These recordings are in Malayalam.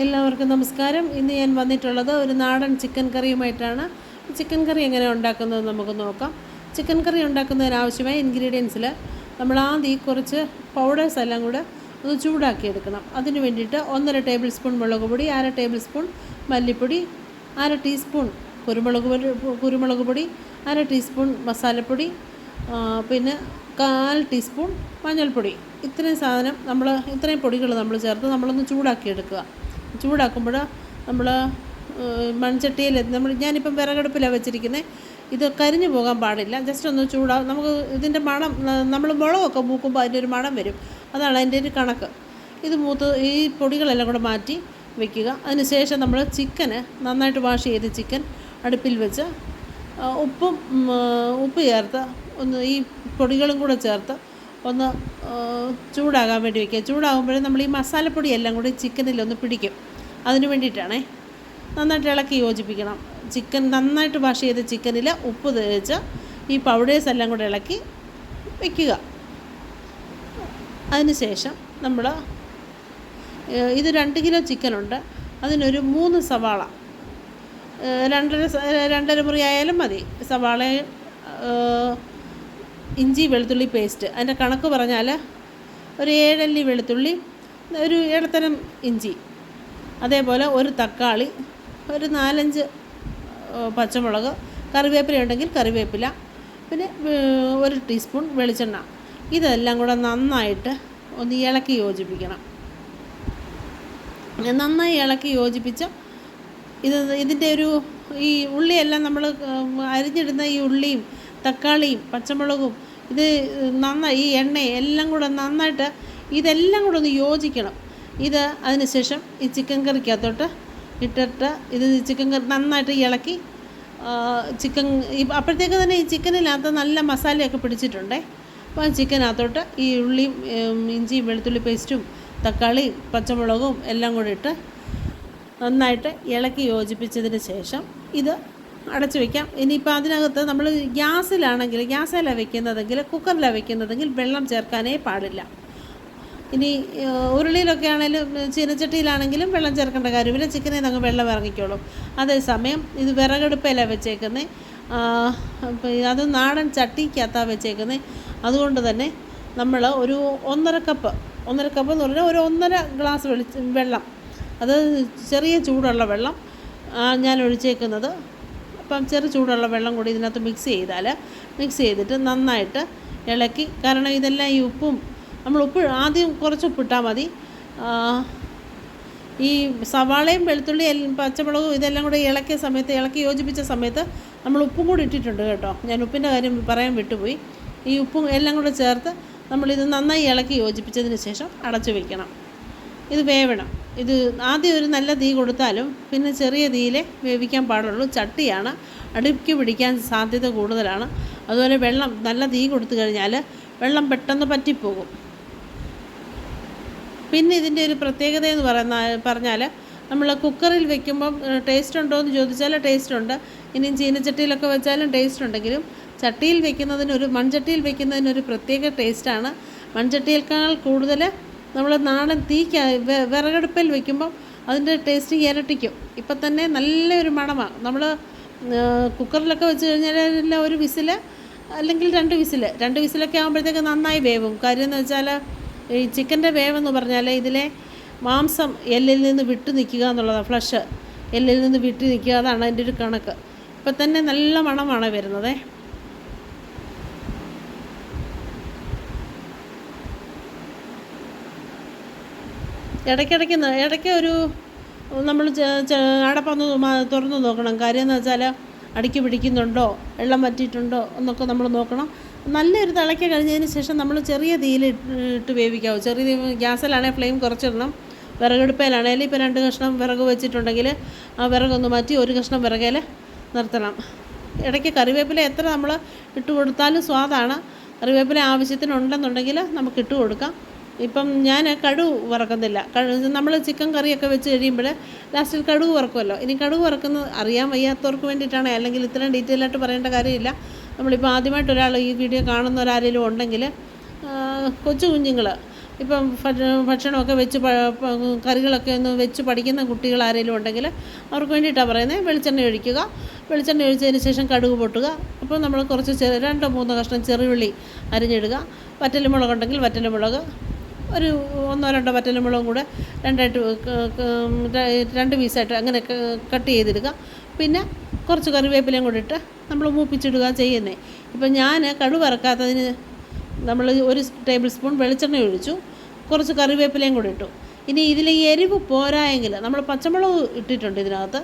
എല്ലാവർക്കും നമസ്കാരം. ഇന്ന് ഞാൻ വന്നിട്ടുള്ളത് ഒരു നാടൻ ചിക്കൻ കറിയുമായിട്ടാണ്. ചിക്കൻ കറി എങ്ങനെ ഉണ്ടാക്കുന്നത് നമുക്ക് നോക്കാം. ചിക്കൻ കറി ഉണ്ടാക്കുന്നതിനാവശ്യമായ ഇൻഗ്രീഡിയൻസിൽ നമ്മൾ ആദ്യം കുറച്ച് പൗഡേഴ്സ് എല്ലാം കൂടെ ഒന്ന് ചൂടാക്കിയെടുക്കണം. അതിന് വേണ്ടിയിട്ട് 1.5 ടേബിൾ സ്പൂൺ മുളക് പൊടി, 1/2 ടേബിൾ സ്പൂൺ മല്ലിപ്പൊടി, 1/2 ടീസ്പൂൺ കുരുമുളക് പൊടി, 1/2 ടീസ്പൂൺ മസാലപ്പൊടി, പിന്നെ 1/4 ടീസ്പൂൺ മഞ്ഞൾപ്പൊടി. ഇത്രയും പൊടികൾ നമ്മൾ ചേർത്ത് നമ്മളൊന്ന് ചൂടാക്കിയെടുക്കുക. ചൂടാക്കുമ്പോൾ നമ്മൾ മൺചട്ടിയിൽ ഞാനിപ്പം വിറകടുപ്പിലാണ് വെച്ചിരിക്കുന്നത്. ഇത് കരിഞ്ഞു പോകാൻ പാടില്ല. ജസ്റ്റ് ഒന്ന് നമുക്ക് ഇതിൻ്റെ മണം, നമ്മൾ മുളകൊക്കെ മൂക്കുമ്പോൾ അതിൻ്റെ ഒരു മണം വരും. അതാണ് അതിൻ്റെ ഒരു കണക്ക്. ഈ പൊടികളെല്ലാം കൂടെ മാറ്റി വയ്ക്കുക. അതിന് ശേഷം നമ്മൾ നന്നായിട്ട് വാഷ് ചെയ്ത് ചിക്കൻ അടുപ്പിൽ വെച്ച് ഉപ്പ് ചേർത്ത് ഈ പൊടികളും കൂടെ ചേർത്ത് ഒന്ന് ചൂടാകാൻ വേണ്ടി വയ്ക്കുക. ചൂടാകുമ്പോഴേ നമ്മൾ ഈ മസാലപ്പൊടി എല്ലാം കൂടി ചിക്കനിലൊന്ന് പിടിക്കും. അതിന് വേണ്ടിയിട്ടാണേ. നന്നായിട്ട് ഇളക്കി യോജിപ്പിക്കണം. നന്നായിട്ട് വാഷ് ചെയ്ത ചിക്കനിൽ ഉപ്പ് തേച്ച് ഈ പൗഡേഴ്സ് എല്ലാം കൂടെ ഇളക്കി വയ്ക്കുക. അതിന് ശേഷം നമ്മൾ ഇത് 2 കിലോ ചിക്കനുണ്ട്. അതിനൊരു 3 സവാള, 2.5 മുറി ആയാലും മതി. സവാളയും ഇഞ്ചി വെളുത്തുള്ളി പേസ്റ്റ്, അതിൻ്റെ കണക്ക് പറഞ്ഞാൽ ഒരു 7 അല്ലി വെളുത്തുള്ളി, ഒരു ഇടത്തരം ഇഞ്ചി, അതേപോലെ ഒരു തക്കാളി, ഒരു 4-5 പച്ചമുളക്, കറിവേപ്പില ഉണ്ടെങ്കിൽ കറിവേപ്പില, പിന്നെ 1 ടീസ്പൂൺ വെളിച്ചെണ്ണ. ഇതെല്ലാം കൂടെ നന്നായിട്ട് ഒന്ന് ഇളക്കി യോജിപ്പിക്കണം. നന്നായി ഇളക്കി യോജിപ്പിച്ച് ഇതിൻ്റെ ഈ ഉള്ളിയെല്ലാം നമ്മൾ അരിഞ്ഞിടുന്ന ഈ ഉള്ളിയും തക്കാളിയും പച്ചമുളകും ഈ എണ്ണയും എല്ലാം കൂടെ നന്നായിട്ട് ഇതെല്ലാം കൂടെ ഒന്ന് യോജിക്കണം. അതിന് ശേഷം ഈ ചിക്കൻ കറിക്കകത്തോട്ട് ഇട്ടിട്ട് ചിക്കൻ കറി നന്നായിട്ട് ഇളക്കി അപ്പോഴത്തേക്ക് തന്നെ ഈ ചിക്കനിനകത്ത് നല്ല മസാലയൊക്കെ പിടിച്ചിട്ടുണ്ടേ. അപ്പോൾ ചിക്കനകത്തോട്ട് ഈ ഉള്ളിയും ഇഞ്ചിയും വെളുത്തുള്ളി പേസ്റ്റും തക്കാളിയും പച്ചമുളകും എല്ലാം കൂടി ഇട്ട് നന്നായിട്ട് ഇളക്കി യോജിപ്പിച്ചതിന് ശേഷം ഇത് അടച്ചു വയ്ക്കാം. ഇനിയിപ്പോൾ അതിനകത്ത് നമ്മൾ ഗ്യാസിലാണ് വെക്കുന്നതെങ്കിൽ കുക്കറിലാണ് വെക്കുന്നതെങ്കിൽ വെള്ളം ചേർക്കാനേ പാടില്ല. ഇനി ഉരുളിയിലൊക്കെ ആണെങ്കിലും ചീനച്ചട്ടിയിലാണെങ്കിലും വെള്ളം ചേർക്കേണ്ട കാര്യമില്ല. ചിക്കനിൽ നിന്ന് അങ്ങ് വെള്ളം ഇറങ്ങിക്കോളും. അതേസമയം ഇത് വിറകടുപ്പിലാണ് വെച്ചേക്കുന്നത്. അത് നാടൻ ചട്ടിക്കകത്താണ് വെച്ചേക്കുന്നത്. അതുകൊണ്ട് തന്നെ നമ്മൾ ഒരു 1.5 കപ്പ് എന്ന് പറഞ്ഞാൽ ഒരു 1.5 ഗ്ലാസ് വെള്ളം, അത് ചെറിയ ചൂടുള്ള വെള്ളം ഞാൻ ഒഴിച്ചേക്കുന്നത്. അപ്പം ചൂടുള്ള വെള്ളം കൂടി ഇതിനകത്ത് മിക്സ് ചെയ്തിട്ട് നന്നായിട്ട് ഇളക്കി. കാരണം ഇതെല്ലാം ഈ നമ്മൾ ആദ്യം കുറച്ച് ഉപ്പിട്ടാൽ മതി. ഈ സവാളയും വെളുത്തുള്ളി പച്ചമുളകും ഇതെല്ലാം കൂടി ഇളക്കി യോജിപ്പിച്ച സമയത്ത് നമ്മൾ ഉപ്പും കൂടി ഇട്ടിട്ടുണ്ട് കേട്ടോ. ഞാൻ ഉപ്പിൻ്റെ കാര്യം പറയാൻ വിട്ടുപോയി. ഈ ഉപ്പും എല്ലാം കൂടെ ചേർത്ത് നമ്മളിത് നന്നായി ഇളക്കി യോജിപ്പിച്ചതിന് ശേഷം അടച്ചു വയ്ക്കണം. ഇത് വേവണം. ഇത് ആദ്യം ഒരു നല്ല തീ കൊടുത്താലും പിന്നെ ചെറിയ തീയിലേ വേവിക്കാൻ പാടുള്ളൂ. ചട്ടിയാണ്, അടുക്കി പിടിക്കാൻ സാധ്യത കൂടുതലാണ്. അതുപോലെ നല്ല തീ കൊടുത്തു കഴിഞ്ഞാൽ വെള്ളം പെട്ടെന്ന് പറ്റിപ്പോകും. പിന്നെ ഇതിൻ്റെ ഒരു പ്രത്യേകത എന്ന് പറഞ്ഞാൽ നമ്മൾ കുക്കറിൽ വെക്കുമ്പം ടേസ്റ്റ് ഉണ്ടോ എന്ന് ചോദിച്ചാൽ ടേസ്റ്റ് ഉണ്ട്. ഇനിയും ചീനച്ചട്ടിയിലൊക്കെ വെച്ചാലും ടേസ്റ്റ് ഉണ്ടെങ്കിലും മൺചട്ടിയിൽ വെക്കുന്നതിനൊരു പ്രത്യേക ടേസ്റ്റാണ്. മൺചട്ടിയേക്കാൾ കൂടുതൽ നമ്മൾ നാടൻ വിറകടുപ്പിൽ വെക്കുമ്പം അതിൻ്റെ ടേസ്റ്റ് ഇരട്ടിക്കും. ഇപ്പം തന്നെ നല്ലൊരു മണമാണ്. നമ്മൾ കുക്കറിലൊക്കെ വെച്ച് കഴിഞ്ഞാൽ ഒരു വിസിൽ അല്ലെങ്കിൽ 2 വിസിലൊക്കെ ആകുമ്പോഴത്തേക്ക് നന്നായി വേവും. കാര്യം എന്ന് വെച്ചാൽ ഈ ചിക്കൻ്റെ വേവെന്ന് പറഞ്ഞാൽ ഇതിലെ മാംസം എല്ലിൽ നിന്ന് വിട്ടു നിൽക്കുക എന്നുള്ളതാണ്. ഫ്ലഷ് എല്ലിൽ നിന്ന് വിട്ടു നിൽക്കുക, അതാണ് അതിൻ്റെ ഒരു കണക്ക്. ഇപ്പം തന്നെ നല്ല മണമാണ് വരുന്നത്. ഇടയ്ക്ക് നമ്മൾ അടപ്പൊന്ന് തുറന്ന് നോക്കണം. കാര്യം എന്ന് വെച്ചാൽ അടുക്കി പിടിക്കുന്നുണ്ടോ, വെള്ളം വറ്റിയിട്ടുണ്ടോ എന്നൊക്കെ നമ്മൾ നോക്കണം. നല്ലൊരു തിളയ്ക്ക് കഴിഞ്ഞതിന് ശേഷം നമ്മൾ ചെറിയ തീയിൽ ഇട്ട് വേവിക്കാവും. ചെറിയ ഗ്യാസിലാണെങ്കിൽ ഫ്ലെയിം കുറച്ചിടണം. വിറകടുപ്പയിലാണെങ്കിൽ ഇപ്പോൾ 2 കഷ്ണം വിറക് വെച്ചിട്ടുണ്ടെങ്കിൽ ആ വിറകൊന്ന് മാറ്റി 1 കഷ്ണം വിറകയിൽ നിർത്തണം. ഇടയ്ക്ക് കറിവേപ്പില എത്ര നമ്മൾ ഇട്ട് കൊടുത്താലും സ്വാദാണ്. കറിവേപ്പില ആവശ്യത്തിനുണ്ടെന്നുണ്ടെങ്കിൽ നമുക്ക് ഇട്ട് കൊടുക്കാം. ഇപ്പം ഞാൻ കടുക് വറക്കുന്നില്ല. നമ്മൾ ചിക്കൻ കറിയൊക്കെ വെച്ച് കഴിയുമ്പോൾ ലാസ്റ്റിൽ കടുക് വറക്കുമല്ലോ. ഇനി കടുക് വറക്കുന്നത് അറിയാൻ വയ്യാത്തവർക്ക് വേണ്ടിയിട്ടാണ്, അല്ലെങ്കിൽ ഇത്രയും ഡീറ്റെയിൽ ആയിട്ട് പറയേണ്ട കാര്യമില്ല. നമ്മളിപ്പോൾ ആദ്യമായിട്ട് ഈ വീഡിയോ കാണുന്ന ഒരാരെങ്കിലും ഉണ്ടെങ്കിൽ, കൊച്ചു കുഞ്ഞുങ്ങൾ ഇപ്പം ഭക്ഷണമൊക്കെ വെച്ച് കറികളൊക്കെ ഒന്ന് വെച്ച് പഠിക്കുന്ന കുട്ടികൾ ആരെങ്കിലും ഉണ്ടെങ്കിൽ അവർക്ക് വേണ്ടിയിട്ടാണ് പറയുന്നത്. വെളിച്ചെണ്ണ ഒഴിക്കുക. വെളിച്ചെണ്ണ ഒഴിച്ചതിന് ശേഷം കടുക് പൊട്ടുക. അപ്പോൾ നമ്മൾ കുറച്ച് 2-3 കഷ്ണം ചെറുള്ളി അരിഞ്ഞിടുക. വറ്റൽമുളക് ഉണ്ടെങ്കിൽ വറ്റൽമുളക്, ഒരു 1-2 വറ്റൽമുളകും കൂടെ 2 പീസായിട്ട് അങ്ങനെ കട്ട് ചെയ്തിടുക. പിന്നെ കുറച്ച് കറിവേപ്പിലയും കൂടെ ഇട്ട് നമ്മൾ മൂപ്പിച്ചിടുക ചെയ്യുന്നത്. ഇപ്പം ഞാൻ കടുക് വറക്കാത്തതിന് നമ്മൾ 1 ടേബിൾ സ്പൂൺ വെളിച്ചെണ്ണ ഒഴിച്ചു, കുറച്ച് കറിവേപ്പിലയും കൂടെ ഇട്ടു. ഇനി ഇതിൽ ഈ എരിവ് പോരായെങ്കിൽ നമ്മൾ പച്ചമുളക് ഇട്ടിട്ടുണ്ട് ഇതിനകത്ത്.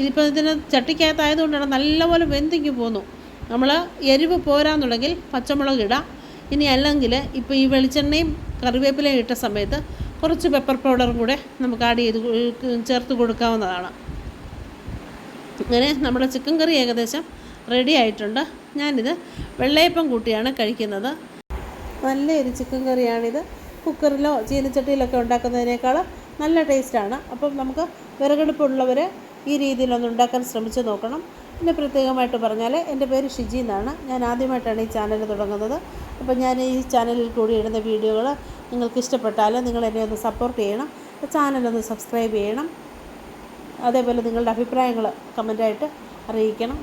ഇതിപ്പോൾ ഇതിന് ചട്ടിക്കകത്തായതുകൊണ്ടാണ് നല്ലപോലെ വെന്തിങ്ങി പോന്നു. നമ്മൾ എരിവ് പോരാന്നുണ്ടെങ്കിൽ പച്ചമുളക് ഇടാം. ഇനി അല്ലെങ്കിൽ ഇപ്പോൾ ഈ വെളിച്ചെണ്ണയും കറിവേപ്പിലയും ഇട്ട സമയത്ത് കുറച്ച് പെപ്പർ പൗഡറും കൂടെ നമുക്ക് ആഡ് ചെയ്ത് ചേർത്ത് കൊടുക്കാവുന്നതാണ്. അങ്ങനെ നമ്മുടെ ചിക്കൻ കറി ഏകദേശം റെഡി ആയിട്ടുണ്ട്. ഞാനിത് വെള്ളയപ്പം കൂട്ടിയാണ് കഴിക്കുന്നത്. നല്ലൊരു ചിക്കൻ കറിയാണിത്. കുക്കറിലോ ചീനച്ചട്ടിയിലൊക്കെ ഉണ്ടാക്കുന്നതിനേക്കാൾ നല്ല ടേസ്റ്റാണ്. അപ്പം നമുക്ക് വിറകടുപ്പുള്ളവർ ഈ രീതിയിലൊന്ന് ഉണ്ടാക്കാൻ ശ്രമിച്ച് നോക്കണം. പിന്നെ പ്രത്യേകമായിട്ട് പറഞ്ഞാൽ എൻ്റെ പേര് ഷിജി എന്നാണ്. ഞാൻ ആദ്യമായിട്ടാണ് ഈ ചാനൽ തുടങ്ങുന്നത്. അപ്പോൾ ഞാൻ ഈ ചാനലിൽ കൂടി ഇടുന്ന വീഡിയോകൾ നിങ്ങൾക്ക് ഇഷ്ടപ്പെട്ടാൽ നിങ്ങൾ എന്നെ ഒന്ന് സപ്പോർട്ട് ചെയ്യണം. ചാനലൊന്ന് സബ്സ്ക്രൈബ് ചെയ്യണം. അതേപോലെ നിങ്ങളുടെ അഭിപ്രായങ്ങൾ കമൻറ്റായിട്ട് അറിയിക്കണം.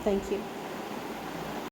Thank you.